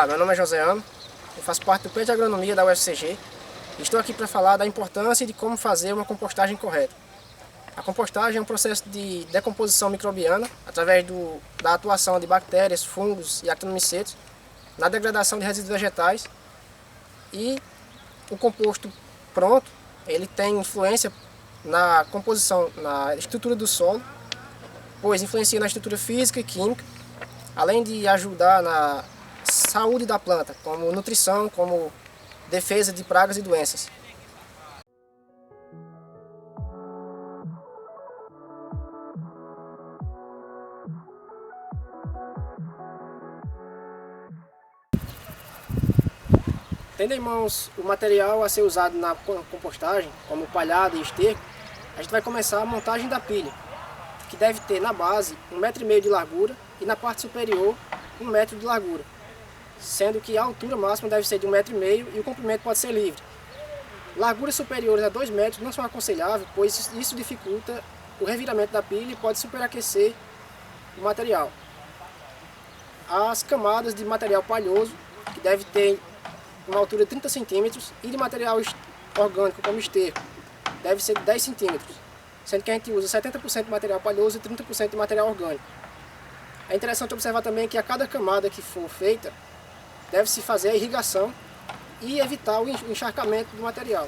meu nome é Joséano, eu faço parte do PET de Agronomia da UFCG e estou aqui para falar da importância de como fazer uma compostagem correta. A compostagem é um processo de decomposição microbiana através da atuação de bactérias, fungos e actinomicetos na degradação de resíduos vegetais, e o composto pronto ele tem influência na composição, na estrutura do solo, pois influencia na estrutura física e química, além de ajudar na saúde da planta, como nutrição, como defesa de pragas e doenças. Tendo em mãos o material a ser usado na compostagem, como palhada e esterco, a gente vai começar a montagem da pilha, que deve ter na base 1,5 m de largura e na parte superior 1 m de largura, sendo que a altura máxima deve ser de 1,5 m e o comprimento pode ser livre. Larguras superiores a 2 metros não são aconselháveis, pois isso dificulta o reviramento da pilha e pode superaquecer o material. As camadas de material palhoso, que deve ter uma altura de 30 centímetros, e de material orgânico, como esterco, deve ser de 10 centímetros, sendo que a gente usa 70% de material palhoso e 30% de material orgânico. É interessante observar também que a cada camada que for feita, deve-se fazer a irrigação e evitar o encharcamento do material.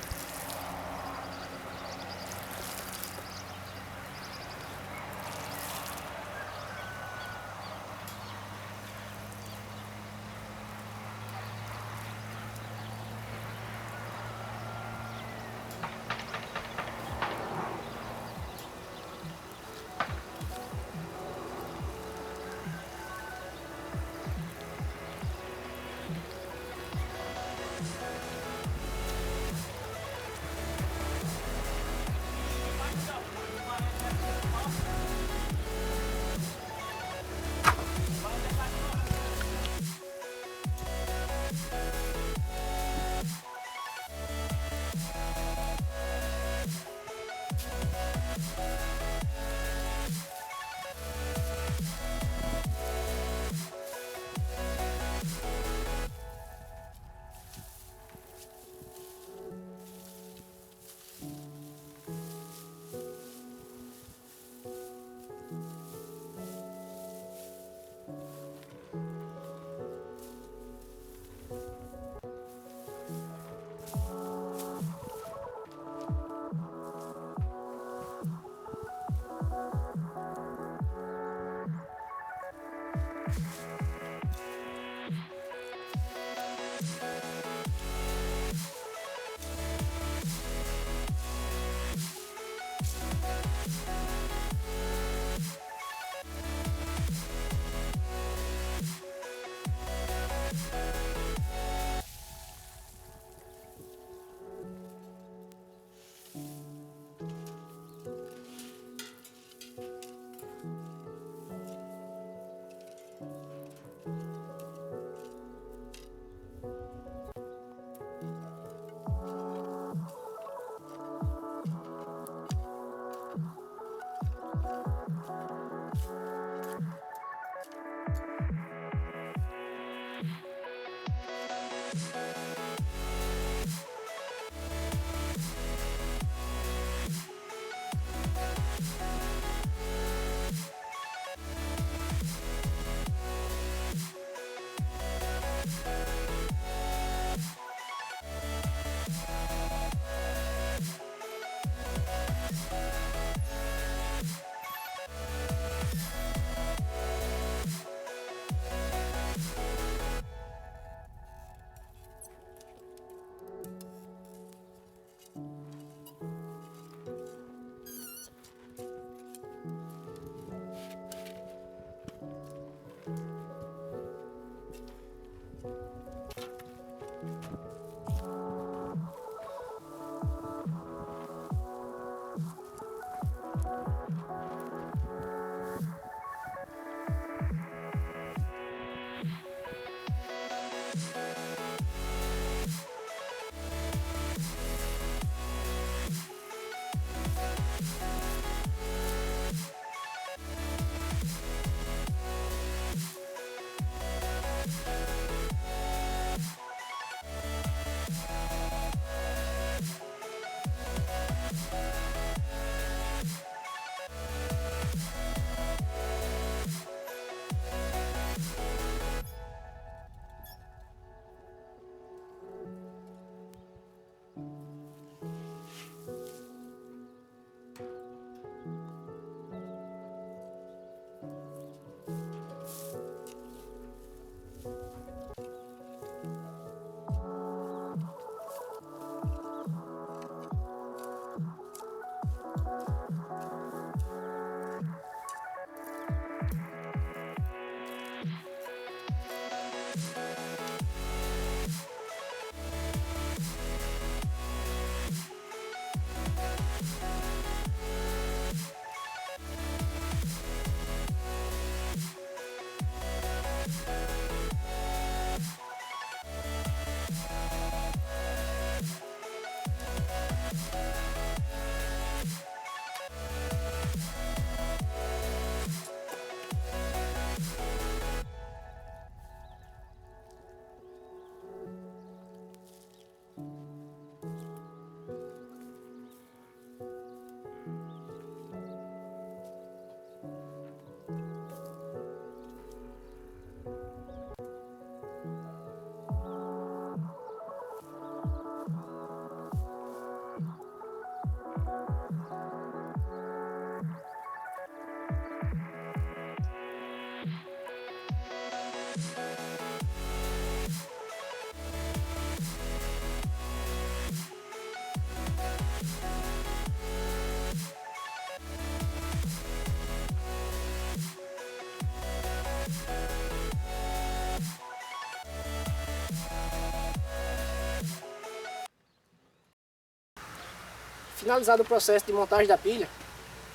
Finalizado o processo de montagem da pilha,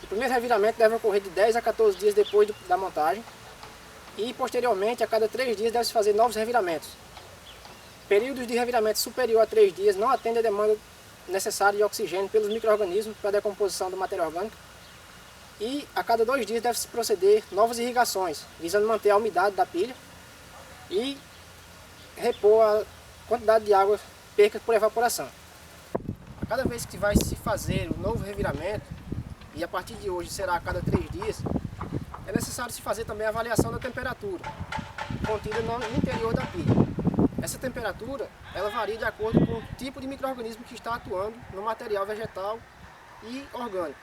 o primeiro reviramento deve ocorrer de 10 a 14 dias depois da montagem e posteriormente a cada 3 dias deve-se fazer novos reviramentos. Períodos de reviramento superior a 3 dias não atendem a demanda necessária de oxigênio pelos micro-organismos para a decomposição do matéria orgânica e a cada 2 dias deve-se proceder novas irrigações, visando manter a umidade da pilha e repor a quantidade de água perca por evaporação. A cada vez que vai se fazer um novo reviramento, e a partir de hoje será a cada 3 dias, é necessário se fazer também a avaliação da temperatura contida no interior da pilha. Essa temperatura ela varia de acordo com o tipo de micro-organismo que está atuando no material vegetal e orgânico.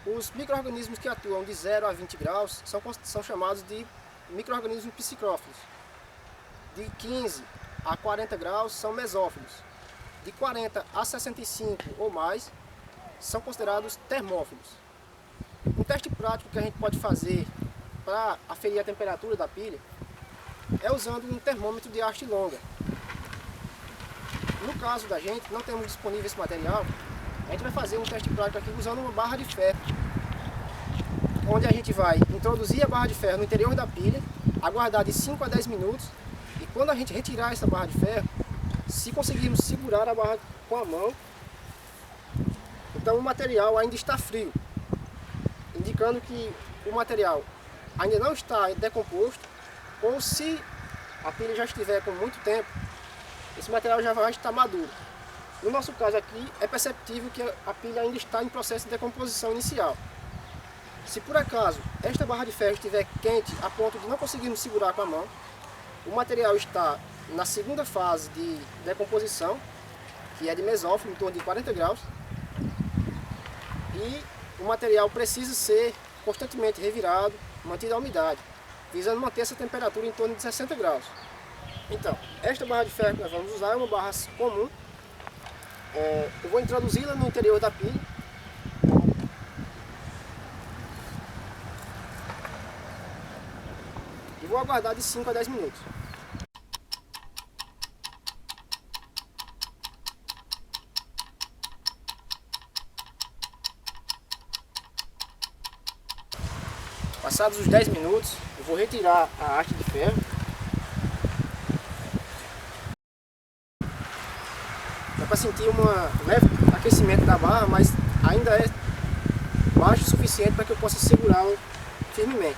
Os micro-organismos que atuam de 0 a 20 graus são chamados de micro-organismos psicrófilos. De 15 a 40 graus são mesófilos. De 40 a 65 ou mais são considerados termófilos. Um teste prático que a gente pode fazer para aferir a temperatura da pilha é usando um termômetro de haste longa. No caso da gente, não temos disponível esse material, a gente vai fazer um teste prático aqui usando uma barra de ferro, onde a gente vai introduzir a barra de ferro no interior da pilha, aguardar de 5 a 10 minutos, e quando a gente retirar essa barra de ferro, se conseguirmos segurar a barra com a mão, então o material ainda está frio, indicando que o material ainda não está decomposto, ou se a pilha já estiver com muito tempo, esse material já vai estar maduro. No nosso caso aqui, é perceptível que a pilha ainda está em processo de decomposição inicial. Se por acaso esta barra de ferro estiver quente a ponto de não conseguirmos segurar com a mão, o material está na segunda fase de decomposição, que é de mesófilo, em torno de 40 graus, e o material precisa ser constantemente revirado, mantida a umidade, visando manter essa temperatura em torno de 60 graus. Então, esta barra de ferro que nós vamos usar é uma barra comum. Eu vou introduzi-la no interior da pilha. E vou aguardar de 5 a 10 minutos. Passados os 10 minutos, eu vou retirar a haste de ferro. Dá para sentir um leve aquecimento da barra, mas ainda é baixo o suficiente para que eu possa segurá-la firmemente.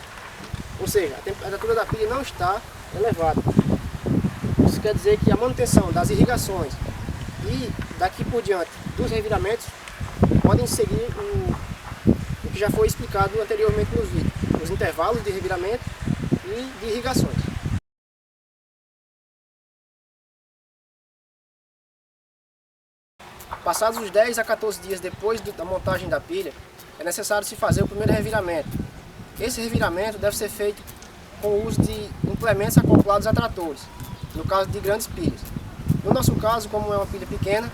Ou seja, a temperatura da pilha não está elevada. Isso quer dizer que a manutenção das irrigações e daqui por diante dos reviramentos podem seguir o que já foi explicado anteriormente nos vídeos, os intervalos de reviramento e de irrigações. Passados os 10 a 14 dias depois da montagem da pilha, é necessário se fazer o primeiro reviramento. Esse reviramento deve ser feito com o uso de implementos acoplados a tratores, no caso de grandes pilhas. No nosso caso, como é uma pilha pequena,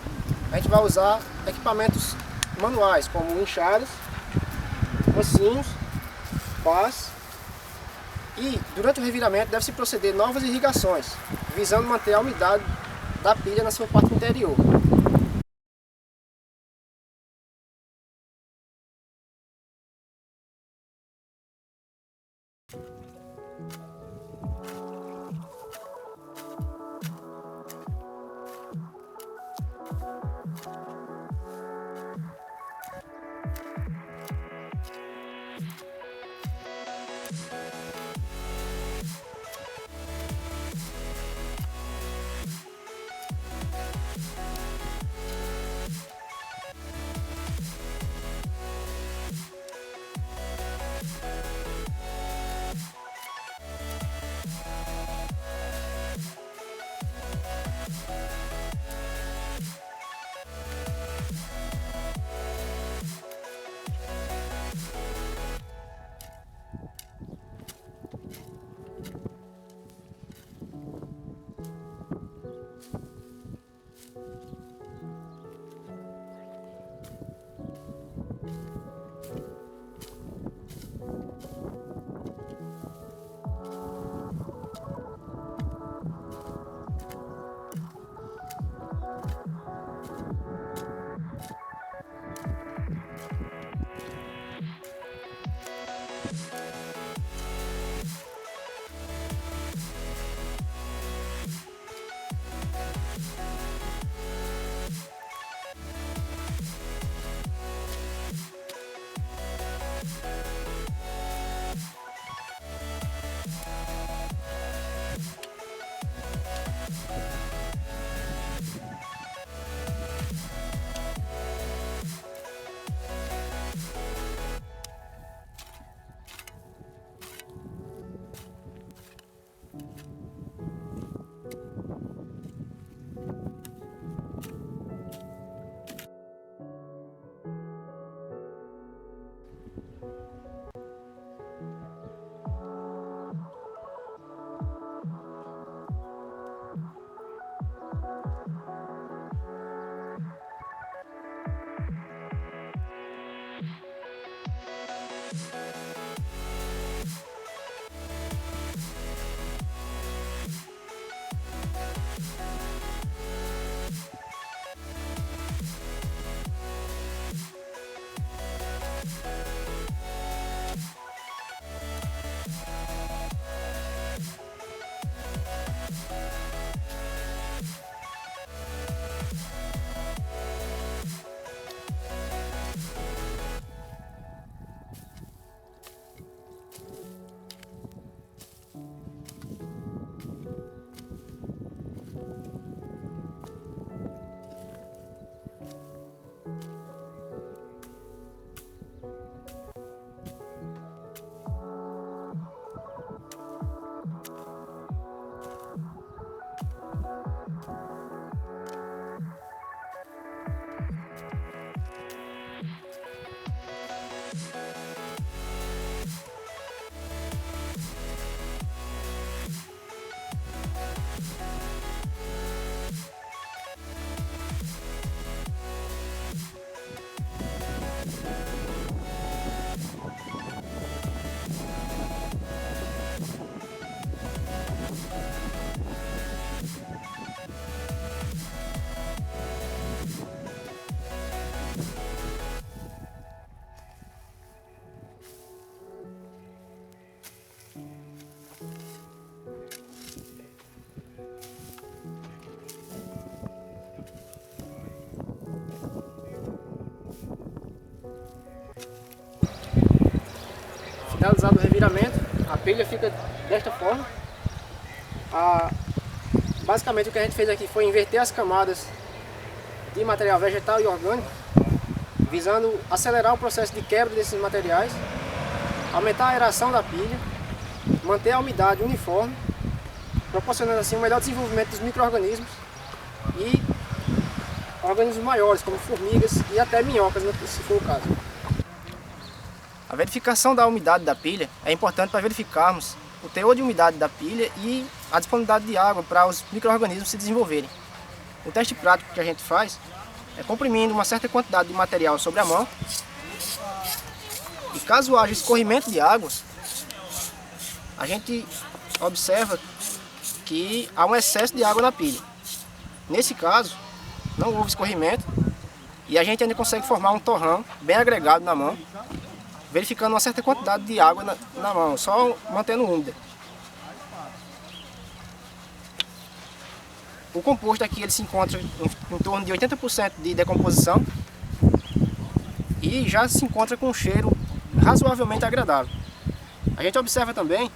a gente vai usar equipamentos manuais, como enxadas, mancinhos, pás, e durante o reviramento deve-se proceder novas irrigações, visando manter a umidade da pilha na sua parte interior. usado o reviramento, a pilha fica desta forma. Basicamente o que a gente fez aqui foi inverter as camadas de material vegetal e orgânico, visando acelerar o processo de quebra desses materiais, aumentar a aeração da pilha, manter a umidade uniforme, proporcionando assim um melhor desenvolvimento dos micro-organismos e organismos maiores, como formigas e até minhocas, se for o caso. A verificação da umidade da pilha é importante para verificarmos o teor de umidade da pilha e a disponibilidade de água para os micro-organismos se desenvolverem. O teste prático que a gente faz é comprimindo uma certa quantidade de material sobre a mão e caso haja escorrimento de água, a gente observa que há um excesso de água na pilha. Nesse caso, não houve escorrimento e a gente ainda consegue formar um torrão bem agregado na mão, verificando uma certa quantidade de água na mão, só mantendo úmida. O composto aqui ele se encontra em torno de 80% de decomposição e já se encontra com um cheiro razoavelmente agradável. A gente observa também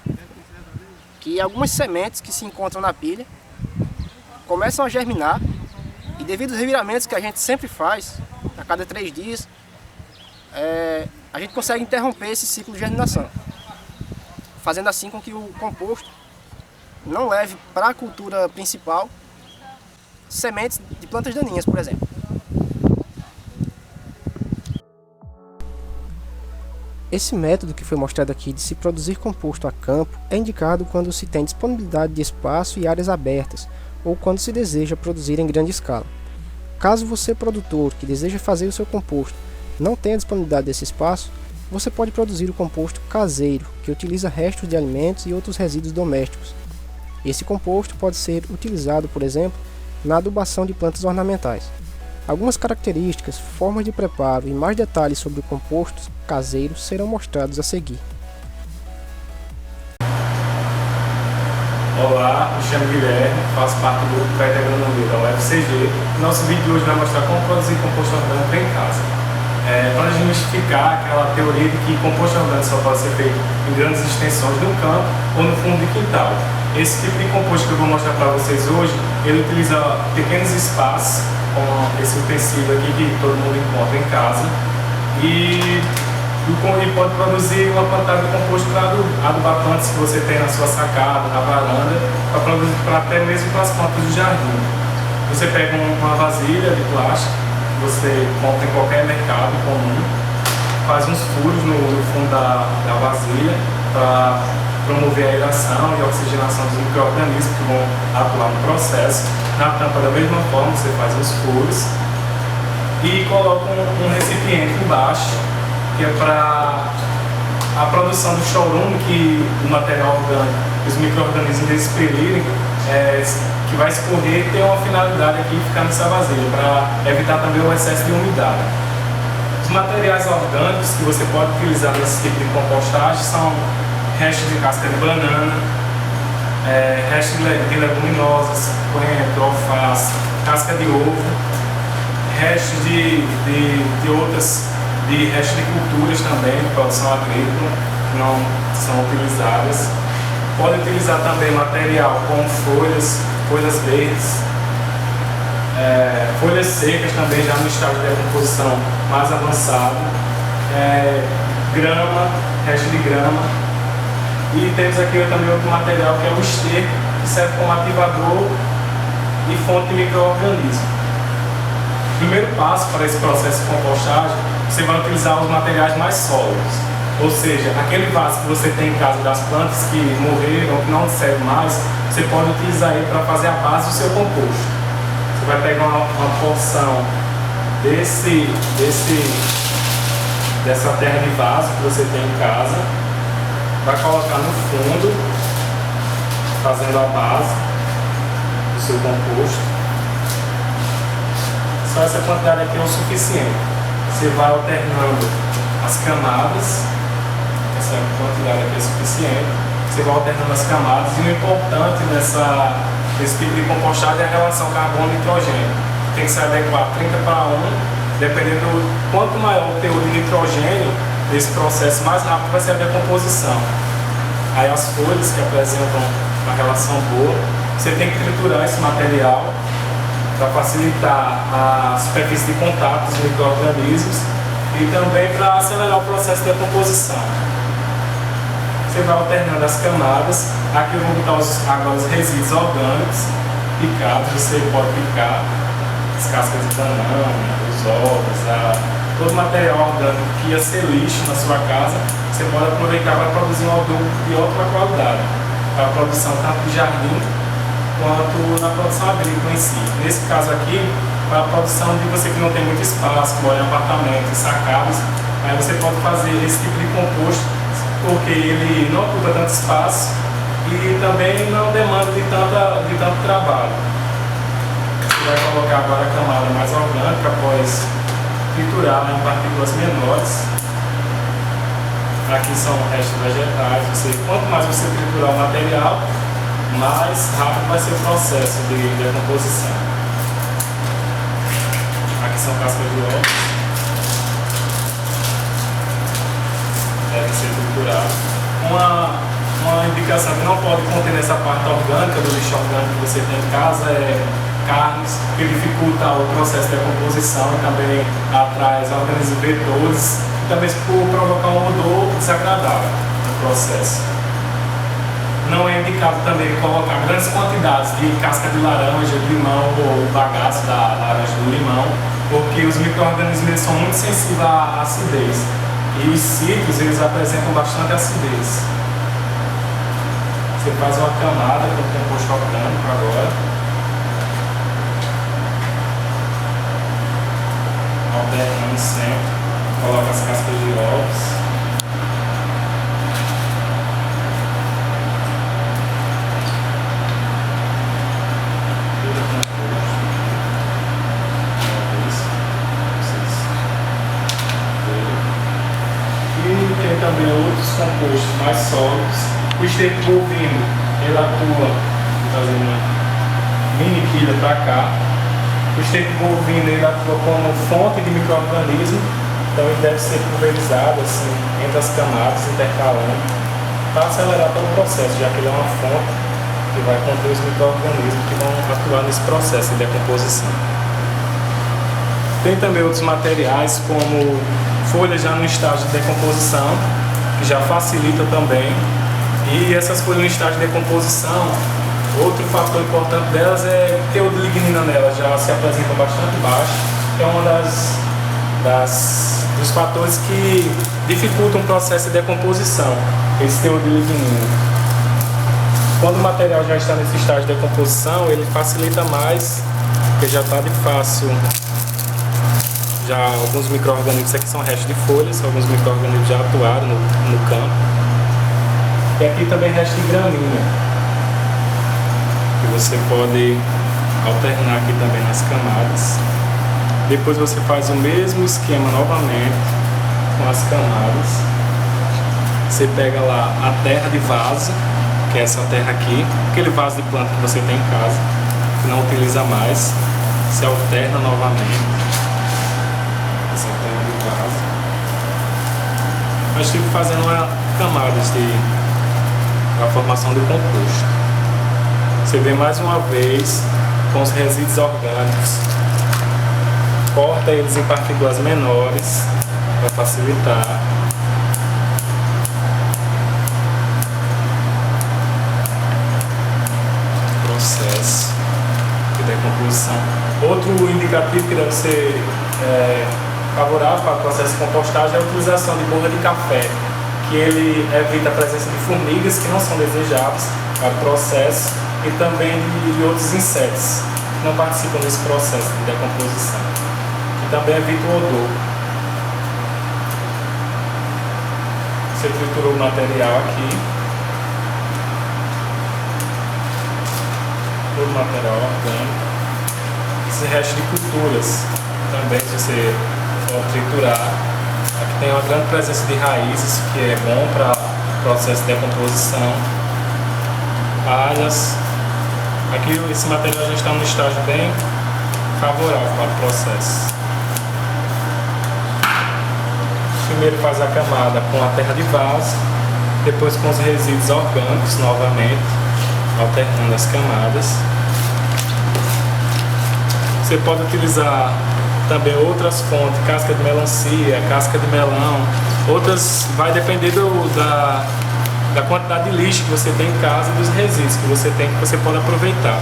que algumas sementes que se encontram na pilha começam a germinar e devido aos reviramentos que a gente sempre faz, a cada 3 dias, a gente consegue interromper esse ciclo de germinação, fazendo assim com que o composto não leve para a cultura principal sementes de plantas daninhas, por exemplo. Esse método que foi mostrado aqui de se produzir composto a campo é indicado quando se tem disponibilidade de espaço e áreas abertas, ou quando se deseja produzir em grande escala. Caso você, produtor, que deseja fazer o seu composto, não tenha disponibilidade desse espaço, você pode produzir o composto caseiro, que utiliza restos de alimentos e outros resíduos domésticos. Esse composto pode ser utilizado, por exemplo, na adubação de plantas ornamentais. Algumas características, formas de preparo e mais detalhes sobre o composto caseiro serão mostrados a seguir. Olá, me chamo Guilherme, faço parte do grupo de agronomia da UFCG. Nosso vídeo de hoje vai mostrar como produzir composto orgânico em casa. Para desmistificar aquela teoria de que composto orgânico só pode ser feito em grandes extensões no campo ou no fundo de quintal. Esse tipo de composto que eu vou mostrar para vocês hoje, ele utiliza pequenos espaços, como esse utensílio aqui que todo mundo encontra em casa, e pode produzir uma plantada de composto para adubar plantas que você tem na sua sacada, na varanda, até mesmo para as plantas do jardim. Você pega uma vasilha de plástico, você compra em qualquer mercado comum, faz uns furos no fundo da vasilha para promover a aeração e a oxigenação dos micro-organismos que vão atuar no processo. Na tampa, da mesma forma, você faz os furos e coloca um recipiente embaixo, que é para a produção do chorume, que o material orgânico, os micro-organismos expelirem, que vai escorrer e tem uma finalidade aqui de ficar nessa vasilha, para evitar também o excesso de umidade. Os materiais orgânicos que você pode utilizar nesse tipo de compostagem são restos de casca de banana, restos de leguminosas, coentro, alface, casca de ovo, restos de restos de culturas também, de produção agrícola, que não são utilizadas. Pode utilizar também material como folhas verdes, folhas secas também já no estágio de decomposição mais avançado, grama, resto de grama. E temos aqui também outro material que é o esterco, que serve como ativador e fonte de micro-organismo. O primeiro passo para esse processo de compostagem, você vai utilizar os materiais mais sólidos, ou seja, aquele vaso que você tem em casa das plantas que morreram, que não servem mais, você pode utilizar ele para fazer a base do seu composto. Você vai pegar uma porção dessa terra de vaso que você tem em casa, vai colocar no fundo, fazendo a base do seu composto. Só essa quantidade aqui é o suficiente. Você vai alternando as camadas, essa quantidade aqui é suficiente. Você vai alternando as camadas e o importante nesse tipo de compostagem é a relação carbono-nitrogênio. Tem que se adequar 30:1, dependendo do quanto maior o teor de nitrogênio, desse processo mais rápido vai ser a decomposição. Aí as folhas que apresentam uma relação boa, você tem que triturar esse material para facilitar a superfície de contato dos micro-organismos e também para acelerar o processo de decomposição. Você vai alternando as camadas. Aqui eu vou botar agora os resíduos orgânicos picados. Você pode picar as cascas de banana, os ovos, todo o material orgânico que ia ser lixo na sua casa, você pode aproveitar para produzir um adubo de ótima qualidade, para a produção tanto de jardim quanto na produção agrícola em si. Nesse caso aqui, para a produção de você que não tem muito espaço, que mora em apartamentos, sacadas, aí você pode fazer esse tipo de composto, porque ele não ocupa tanto espaço e também não demanda de tanto trabalho. Você vai colocar agora a camada mais orgânica após triturar em partículas menores. Aqui são restos vegetais. Quanto mais você triturar o material, mais rápido vai ser o processo de decomposição. Aqui são cascas de ovos. Devem ser trituradas. Uma indicação que não pode conter nessa parte orgânica do lixo orgânico que você tem em casa é carnes, que dificulta o processo de decomposição e também atrai os organismos vetores, e também por provocar um odor desagradável no processo. Não é indicado também colocar grandes quantidades de casca de laranja, de limão ou bagaço da laranja do limão, porque os micro-organismos são muito sensíveis à acidez e os cítricos eles apresentam bastante acidez. Você faz uma camada com composto orgânico agora. Alternando sempre, coloca as cascas de ovos. Tudo composto. E tem também outros compostos mais sólidos. O esterco bovino, ele atua, vou fazer uma mini quilha para cá. O esterco bovino ele atua como fonte de micro-organismo, então ele deve ser pulverizado assim, entre as camadas, intercalando, para acelerar todo o processo, já que ele é uma fonte que vai conter os micro-organismos que vão atuar nesse processo de decomposição. Tem também outros materiais, como folhas já no estágio de decomposição, que já facilita também. E essas folhas no estágio de decomposição, outro fator importante delas é o teor de lignina nelas já se apresenta bastante baixo, que é um dos fatores que dificultam o processo de decomposição, esse teor de lignina. Quando o material já está nesse estágio de decomposição, ele facilita mais, porque já está de fácil. Já alguns micro-organismos aqui são restos de folhas, alguns micro-organismos já atuaram no campo. E aqui também resta de gramínea, que você pode alternar aqui também nas camadas. Depois você faz o mesmo esquema novamente com as camadas. Você pega lá a terra de vaso, que é essa terra aqui, aquele vaso de planta que você tem em casa, que não utiliza mais. Você alterna novamente essa terra de vaso. Mas fico fazendo camadas a formação do composto. Você vê mais uma vez com os resíduos orgânicos, corta eles em partículas menores para facilitar. O processo de decomposição. Outro indicativo que deve ser favorável para o processo de compostagem é a utilização de borra de café, que ele evita a presença de formigas que não são desejáveis para o processo e também de outros insetos que não participam desse processo de decomposição. E também evita o odor. Você triturou o material aqui. Todo o material orgânico. Esse resto de culturas também, se você for triturar. Aqui tem uma grande presença de raízes, que é bom para o processo de decomposição. Palhas. Aqui esse material já está num estágio bem favorável para o processo. primeiro faz a camada com a terra de vaso, depois com os resíduos orgânicos novamente, alternando as camadas. Você pode utilizar também outras fontes, casca de melancia, casca de melão, outras, vai depender da quantidade de lixo que você tem em casa e dos resíduos que você tem, que você pode aproveitar.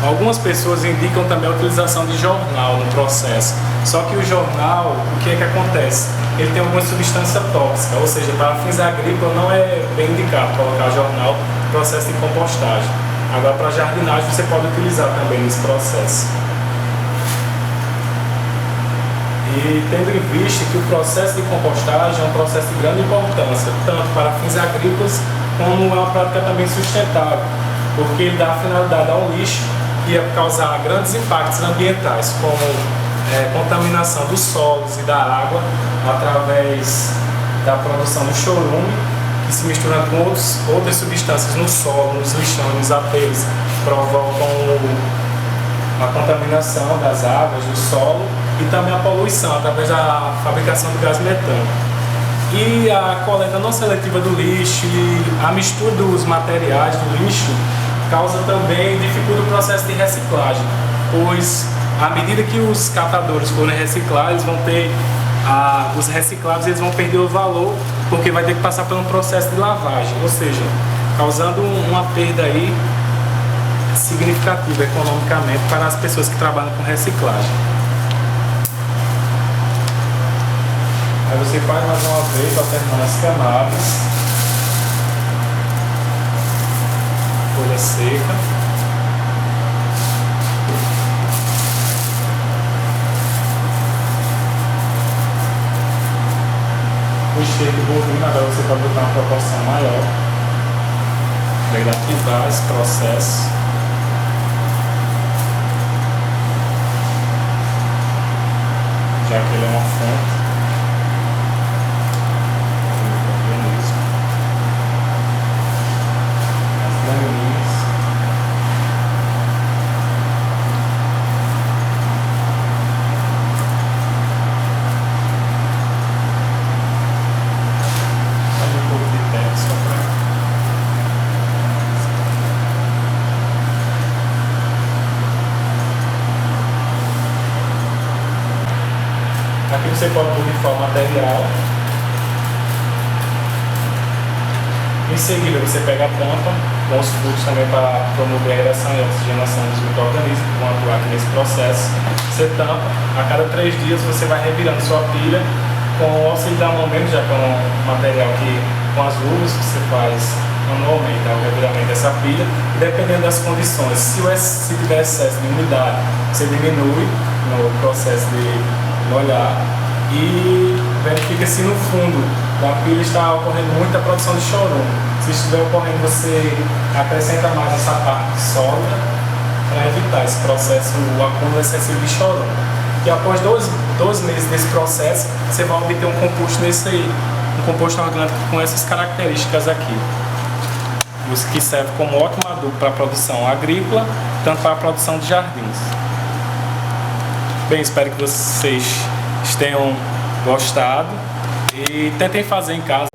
Algumas pessoas indicam também a utilização de jornal no processo, só que o jornal, o que é que acontece? Ele tem alguma substância tóxica, ou seja, para fins agrícolas não é bem indicado colocar jornal no processo de compostagem. Agora, para jardinagem, você pode utilizar também nesse processo. E tendo em vista que o processo de compostagem é um processo de grande importância, tanto para fins agrícolas como é uma prática também sustentável, porque ele dá a finalidade ao lixo que ia causar grandes impactos ambientais, como contaminação dos solos e da água através da produção do chorume, que se mistura com outras substâncias no solo, nos lixões, nos aterros, provocam a contaminação das águas, do solo e também a poluição através da fabricação do gás metano. E a coleta não seletiva do lixo e a mistura dos materiais do lixo causa também, dificulta o processo de reciclagem, pois à medida que os catadores forem reciclar, eles vão ter os recicláveis, eles vão perder o valor, porque vai ter que passar por um processo de lavagem, ou seja, causando uma perda aí significativa economicamente para as pessoas que trabalham com reciclagem. Aí você faz mais uma vez, alternando as camadas. Folha seca. O esterco bovino, agora você pode botar uma proporção maior. Para ativar esse processo. Já que ele é uma fonte. Aqui você pode borrifar o material. Em seguida você pega a tampa com os fluxos também para promover a aeração e a oxigenação dos micro-organismos que vão atuar aqui nesse processo. Você tampa, a cada 3 dias você vai revirando sua pilha com o auxílio da mão mesmo, já que é um material que com as luvas você faz manualmente o reviramento dessa pilha, e dependendo das condições, se tiver excesso de umidade, você diminui no processo de molhar e verifica se no fundo da pilha está ocorrendo muita produção de chorume. Se estiver ocorrendo, você acrescenta mais essa parte sólida para evitar esse processo, o acúmulo excessivo de chorume. E após 2 meses desse processo, você vai obter um composto desse aí, um composto orgânico com essas características aqui, que serve como ótimo adubo para a produção agrícola, tanto para a produção de jardins. Bem, espero que vocês tenham gostado e tentem fazer em casa.